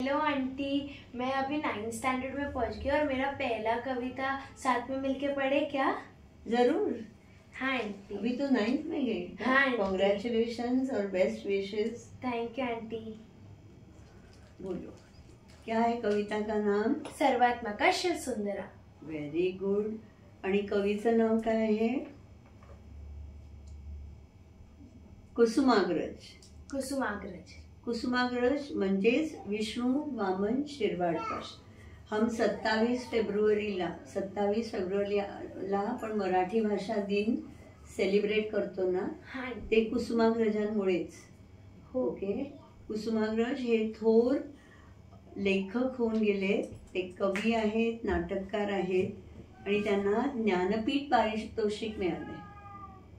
Hello aunty, मैं अभी 9th standard में पहुंच गई और मेरा पहला कविता साथ में मिलके पढ़े क्या? जरूर। हाँ आंटी। अभी तो 9th में गई। हाँ आंटी। कॉन्ग्रेचुलेशंस और best wishes. Thank you aunty. बोलो, क्या है कविता का नाम? सर्वात्मका शिव सुंदरा। Very good. आणि कवीचं नाव काय आहे? कुसुमाग्रज। कुसुमाग्रज। कुसुमाग्रज म्हणजेच विष्णू वामन शिरवाडकर। हम 27 फेब्रुवारीला आपण मराठी भाषा दिन सेलिब्रेट करतो ना, हाँ ते कुसुमाग्रजांमुळेच। ओके, कुसुमाग्रज हे थोर लेखक होऊन गेले। ते कवी आहेत, नाटककार आहेत आणि त्यांना ज्ञानपीठ पारितोषिक मिळाले।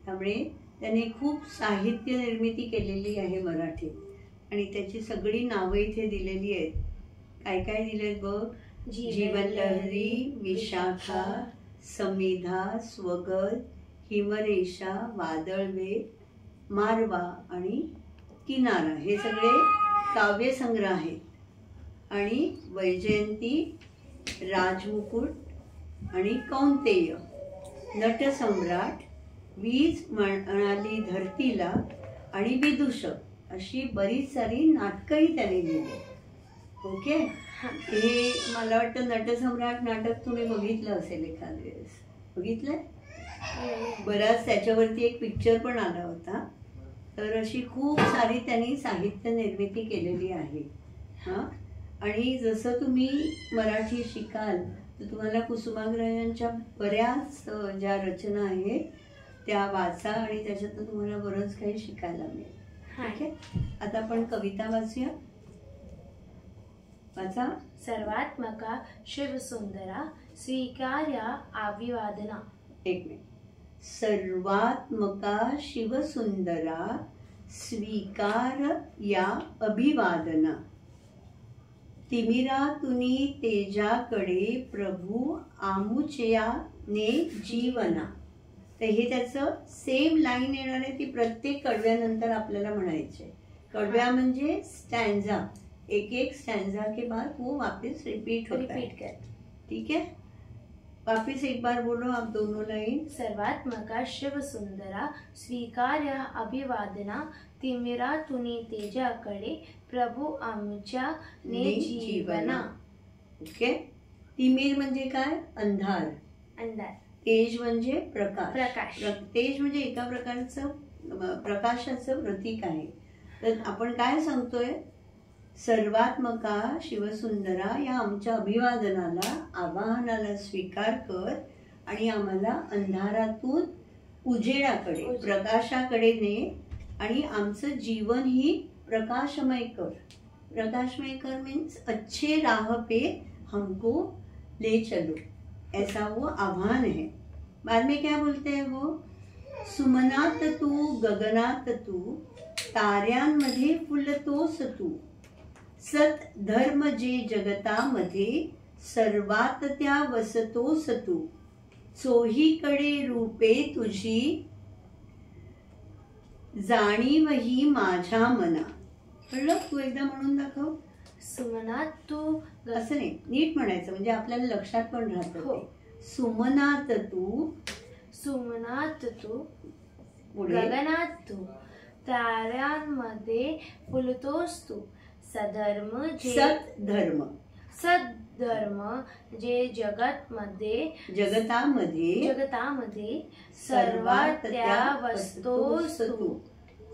त्यामुळे त्यांनी खूप साहित्य निर्मिती केलेली आहे मराठीत आणि त्याची सगळी नावे इथे दिलेली आहेत। काय काय दिलेत बघ? जीवनलहरी, विशाखा, समिधा, स्वगत, हिमरेषा, वादळवेग, मारवा आणि किनारा हे सगळे काव्यसंग्रह आहेत। आणि वैजयंती, राजमुकुट आणि कौंतेय, नटसम्राट, वीज म्हणाली धरतीला आणि विदूषक अशी बरीच सारी नाटकही त्यांनी लिहिली। ओके, हे मला वाटतं नटसम्राट नाटक तुम्ही बघितलं असेल एखाद वेळेस। बघितलंय? बराच त्याच्यावरती एक पिक्चर पण आला होता। तर अशी खूप सारी त्यांनी साहित्य निर्मिती केलेली आहे। हां, आणि जसं तुम्ही मराठी शिकाल तर तुम्हाला कुसुमाग्रजांच्या बऱ्याच ज्या रचना आहेत त्या वाचा आणि त्याच्यातून तुम्हाला बरंच काही शिकायला मिळेल। ठीक आहे, आता आपण कविता वाचूया। वाचा। सर्वात्मका शिव सुंदरा स्वीकार्य अभिवादना। एक मिनिट। सर्वात्मका शिव सुंदरा स्वीकार या अभिवादना, तिमिरातुनी तेजाकडे प्रभू आमुचया ने जीवना। तर हे त्याचं सेम लाईन येणार आहे, ती प्रत्येक कडव्यानंतर आपल्याला म्हणायचे। कडव्या म्हणजे स्टॅन्झा, एक एक स्टैंजा के बाद वो वापस रिपीट होता है। ठीक है, वापस एक बार बोलो आप दोनों लाइन। सर्वात्मका शिव सुंदरा स्वीकार्य अभिवादना, तिमिरातुनी तेजाकडे प्रभू आमच्या ने जीवना। ओके, तिमिर म्हणजे काय? अंधार। अंधार। तेज म्हणजे प्रकाश। प्रकाश। तेज म्हणजे एका प्रकारचं प्रकाशाचं प्रतीक आहे। तर आपण काय सांगतोय? सर्वात्मका शिवसुंदरा या आमच्या अभिवादनाला, आवाहनाला स्वीकार कर आणि आम्हाला अंधारातून उजेडाकडे, प्रकाशाकडे ने आणि आमचं जीवन ही प्रकाशमय कर। प्रकाशमय कर मीन्स अच्छे राह पे हमको ले चलो, ऐसा वो आह्वान है। बाद में क्या बोलते हैं वो? सुमनात तू, गगनात तू, ताऱ्यांमध्ये फुलतोस तू, सत धर्म जे जगतामध्ये, सर्वात त्या वसतोस तू, चोहीकडे रूपे तुझी, जाणीव ही माझ्या मना। कळलं? तू एकदा म्हणून दाखव। सुमनात तू, असं नाही, नीट म्हणायचं म्हणजे आपल्याला लक्षात पण राहतं ते। सुमनात तू, सुमनात तू, गगनात तू, ताऱ्यांमध्ये फुलतोस तू, सधर्म जे सद्धर्म, सद्धर्म जे जगतामध्ये सर्वात त्या वसतोस तू,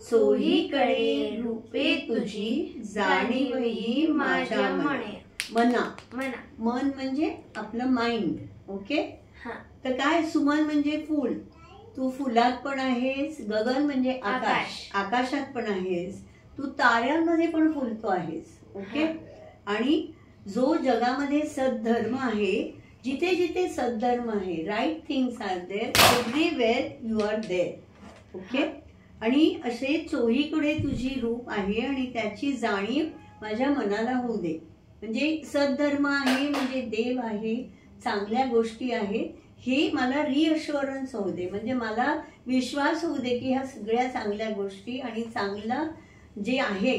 चोहीकडे रूपे तुझी, जाणीव ही माझ्या मना। मन म्हणजे आपलं माइंड। ओके, तर काय? सुमन म्हणजे फूल, तू फुलात पण आहेस। गगन म्हणजे आकाश, आकाशात पण आहेस तू, ताऱ्यांमध्ये पण फुलतो आहेस। ओके, आणि जो जगामध्ये सद्धर्म आहे, जिथे जिथे सद्धर्म आहे, right things are there, everywhere you are there. Okay, आणि असे चोहीकडे तुझी रूप आहे आणि त्याची जाणीव माझ्या मनाला होऊ दे। म्हणजे सद्धर्म आहे म्हणजे देव आहे, चांगल्या गोष्टी आहेत, हे मला रिअश्युरन्स होऊ दे, म्हणजे मला विश्वास होऊ दे की ह्या सगळ्या चांगल्या गोष्टी आणि चांगलं जे आहे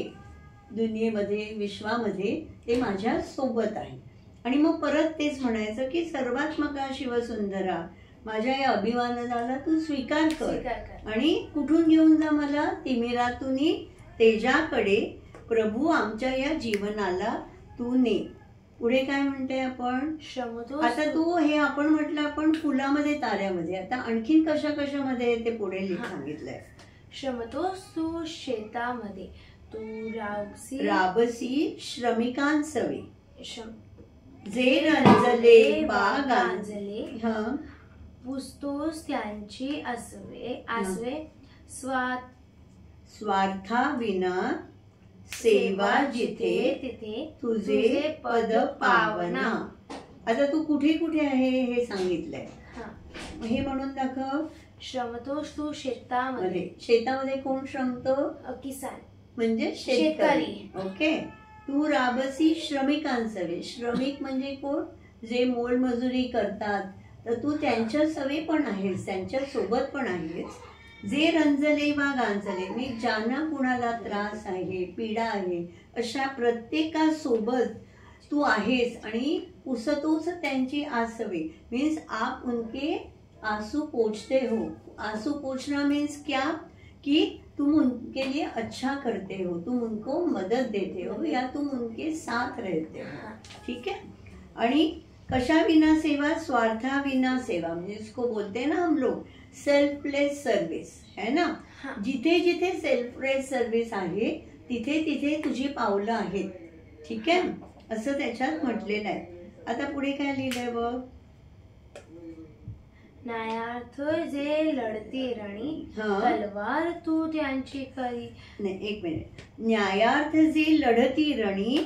दुनियेमध्ये विश्वामध्ये ते माझ्या सोबत आहे. आणि मग परत तेच म्हणायचं की सर्वात्मका शिवसुंदरा, माझ्या या अभिवादनाला तू स्वीकार कर आणि कुठून घेऊन जा मला, तिमिरातुनी तेजाकडे, प्रभू आमच्या या जीवनाला तू ने. पुढे काय म्हणते आपण, आता तू हे आपण म्हटलं आपण फुलामध्ये ताऱ्यामध्ये, आता आणखीन कशा कशामध्ये ते पुढे सांगितलंय. श्रमतोस तू शेतामध्ये, तू राबसी श्रमिकांसवे, जे रंजले बागांजले, पुसतोस त्यांची आसवे, स्वार्थाविना सेवा जिथे तिथे तुझे पद पावना. आता तू कुठे कुठे आहे हे सांगितलंय, हे म्हणून दाखव. श्रमतोस तू शेतामध्ये, शेतामध्ये कोण श्रमतो, किसान म्हणजे शेतकरी. ओके. तू राबसी श्रमिकांसवे, श्रमिक म्हणजे कोण, जे मोलमजुरी करतात, तर तू त्यांच्या सवे पण आहेस, त्यांच्या सोबत पण आहेस. जे रंजले वा गांजले, मी ज्यांना कुणाला त्रास आहे, पीडा आहे, अशा प्रत्येकासोबत तू आहेस. आणि पुसतोस त्यांची आसवे, मीन्स आप उनके आंसू पोंछते हो. आंसू पोंछना मीन्स क्या, कि तुम उनके लिए अच्छा करते हो, तुम उनको मदद देते हो, या तुम उनके साथ रहते हो. ठीक है. आणि कशा विना सेवा, स्वार्था विना सेवा, म्हणजे इसको बोलते हैं ना हम लोग सेल्फलेस सर्व्हिस, है ना. जिथे जिथे सेल्फलेस सर्व्हिस आहे तिथे तिथे तुझी पावलं आहेत. ठीक आहे, असं त्याच्यात म्हटलेलं आहे. आता पुढे काय लिहिलंय बघ. न्यायार्थ जे लढती रणी, तलवार तू त्यांची करी. नाही, एक मिनिट. न्यायार्थ जे लढती रणी,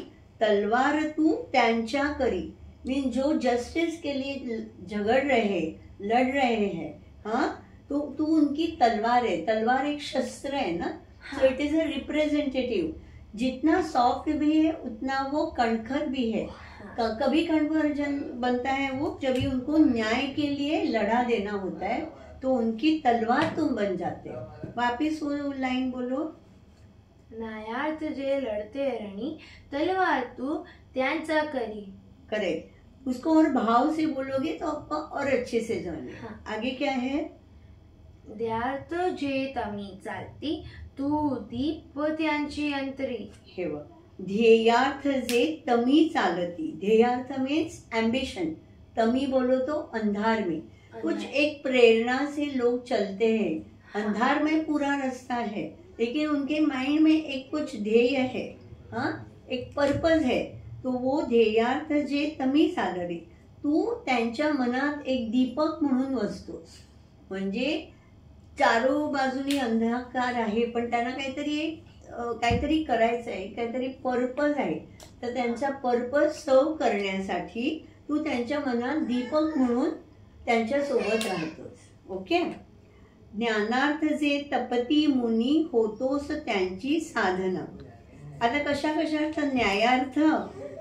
तलवार तू त्यांच्या करी, मीन जो जस्टिस के लिए झगड़ रहे, लड़ रहे हैं, हाँ, तो तू उनकी तलवार है. तलवार एक शस्त्र है ना, so it is a representative. जितना सॉफ्ट भी है उतना वो कणखर भी है. कभी कन्वर्जन बनता है वो जब भी उनको न्याय के लिए लड़ा देना होता है, तो उनकी तलवार तुम बन जाते हो. वापिस वो लाइन बोलो. न्यायार्थ जे लड़ते रणी, तलवार तू त्यांचा करी. करेक्ट. उसको और भाव से बोलोगे तो आपको और अच्छे से जाने. आगे क्या है. ध्येयार्थ जे तमी चालती, तू दीप त्यांची अंतरी. हे बघ, ध्येयार्थ जे तमी चालती. ध्येयार्थ मीन्स एम्बिशन. तमी बोलो तो अंधार में. कुछ एक प्रेरणा से लोग चलते हैं. अंधार में पूरा रास्ता है, लेकिन उनके माइंड में एक कुछ ध्येय है, हाँ, एक पर्पज है. तो वो ध्येयार्थ जे तमी चालती, तू त्यांच्या मनात एक दीपक म्हणून वसतोस. म्हणजे चारो बाजूनी अंधकार आहे, पण त्यांना काहीतरी करायचं आहे, काहीतरी पर्पज आहे. तर त्यांचा पर्पज सर्व करण्यासाठी तू त्यांच्या मनात दीपक म्हणून त्यांच्या सोबत राहतोस. ओके. ज्ञानार्थ जे तपती मुनी, होतोस त्यांची साधना. आता कशा कशार्थ, न्यायार्थ,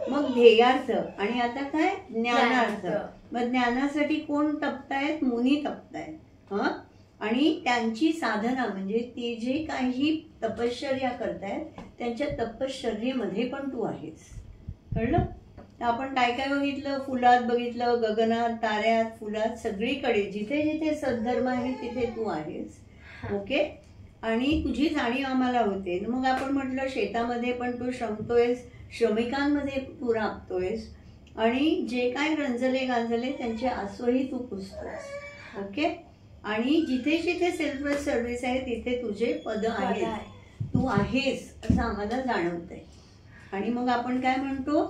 मग ध्येयार्थ, आणि आता काय ज्ञानार्थ. मग ज्ञानासाठी कोण तपतायत, मुनी तपतायत. आणि त्यांची साधना म्हणजे ते जे काही तपश्चर्या करतायत त्यांच्या तपश्चर्येमध्ये पण तू आहेस. कळलं. आपण काय काय बघितलं, फुलात बघितलं, गगनात, ताऱ्यात, फुलात, सगळीकडे जिथे जिथे सद्धर्म आहे तिथे तू आहेस. ओके. आणि तुझी जाणीव आम्हाला होते. मग आपण म्हटलं शेतामध्ये पण तू श्रमतोयस, श्रमिकांमध्ये तू राबतोयस, आणि जे काय रंजले गांजले त्यांचे आसवही तू पुसतोस. ओके. आणि जिथे जिथे सेल्फ सर्व्हिस आहे तिथे तुझे पद आहेत, तू आहेस असं आम्हाला जाणवतंय. आणि मग आपण काय म्हणतो,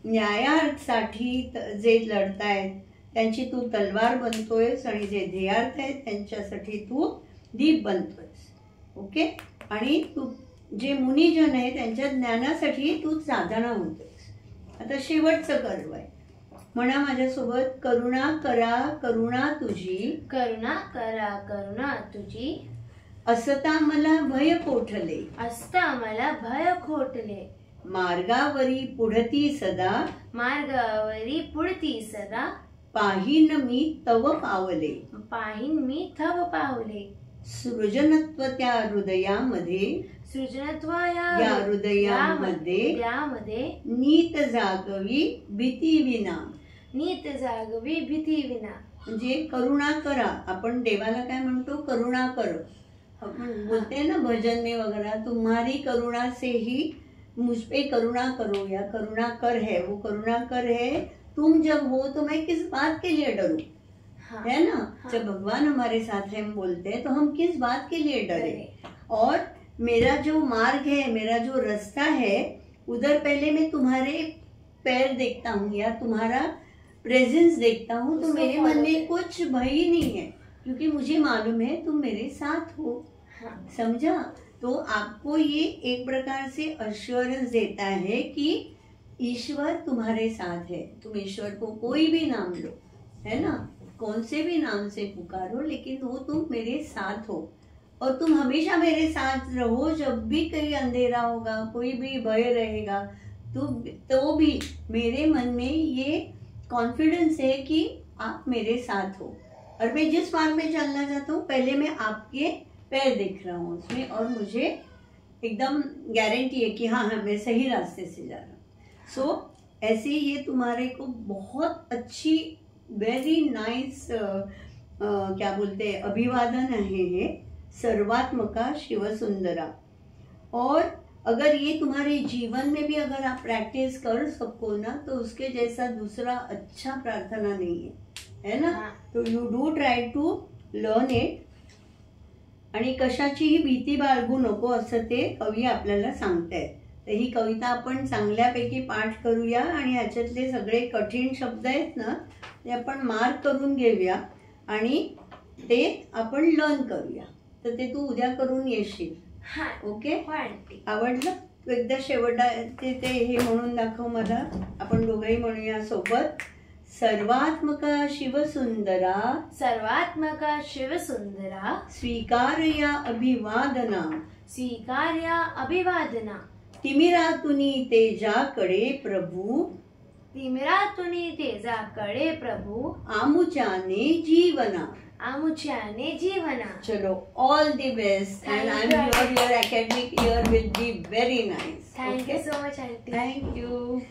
न्यायार्थसाठी जे लढतायत त्यांची तू तलवार बनतोयस, आणि जे ध्येयार्थ आहेत त्यांच्यासाठी तू दीप बनतोयस. ओके. आणि तू जे मुनिजन आहे त्यांच्या ज्ञानासाठी तू साधना होतोयस. आता शेवटचं कर्म आहे. म्हणा माझ्यासोबत. करुणा करा करुणा तुझी, करुणा करा करुणा तुझी, असता मला भय कोठले, असता मला भय खोटले, मार्गावरी पुढती सदा, मार्गावरी पुढती सदा, पाहिन मी तव पावले, पाहिन मी तव पावले, सृजनत्व त्या हृदयामध्ये, सृजनत्वाया या हृदयामध्ये त्यामध्ये नीत जागवी भीती विना. नीत जागवी भीती विना. म्हणजे करुणा करा. आपण देवाला काय म्हणतो? करुणा कर. आपण बोलते ना भजन में वगैरह, तुम्हारी करुणा से ही मुझ पे करुणा करो, या करुणा कर है, वो करुणा कर है. तुम जब हो तो मैं किस बात के लिए डरूं? है ना? जब भगवान हमारे साथ है, हम बोलते हैं, तो हम किस बात के लिए डरे? और मेरा जो मार्ग है, मेरा जो रास्ता है, उधर पहले मैं तुम्हारे पैर देखता हूँ या तुम्हारा प्रेजेंस देखता हूँ, तो मेरे मन में कुछ भय ही नहीं है, क्योंकि मुझे मालूम है तुम मेरे साथ हो. समझा? तो आपको ये एक प्रकार से अश्योरेंस देता है कि ईश्वर तुम्हारे साथ है. तुम ईश्वर को कोई भी नाम लो, है ना, कौन से भी नाम से पुकारो, लेकिन वो तुम मेरे साथ हो. और तुम हमेशा मेरे साथ रहो. जब भी कहीं अंधेरा होगा, कोई भी भय रहेगा, तो भी मेरे मन में ये कॉन्फिडेंस है कि आप मेरे साथ हो. और मैं जिस मार्ग में चलना चाहता हूँ, पहले मैं आपके पैर देख रहा हूँ उसमें, और मुझे एकदम गारंटी है कि हाँ मैं सही रास्ते से जा रहा हूँ. सो ऐसे ये तुम्हारे को बहुत अच्छी, वेरी नाइस क्या बोलते हैं, अभिवादन है सर्वात्मका शिवसुंदरा. और अगर ये तुम्हारे जीवन में भी अगर आप प्रैक्टिस कर सको ना, तो उसके जैसा दूसरा अच्छा प्रार्थना नहीं है ना. तो you do try to learn it. आणि कशाचीही भीती बाळगू नको असं ते कवी आपल्याला सांगतायत. तर ही कविता आपण चांगल्यापैकी पाठ करूया आणि ह्याच्यातले सगळे कठीण शब्द आहेत ना, ते आपण मार्क करून घेऊया आणि ते आपण लर्न करूया. तर ते तू उद्या करून येशील. ओके? आवडलं? तू एकदा शेवटा ते हे म्हणून दाखव मला. आपण दोघंही म्हणूया सोबत. सर्वात्मका शिवसुंदरा, सर्वात्मका शिवसुंदरा, स्वीकार्या अभिवादना, स्वीकार्या अभिवादना. तिमिरातुनी तेजाकडे प्रभू, तिमिरातुनी तेजाकडे प्रभू, आमुच्याने जीवना, आमुच्याने जीवना. चलो, all the best. And I am sure your academic year will be very nice. Thank you so much, aunty. Thank you.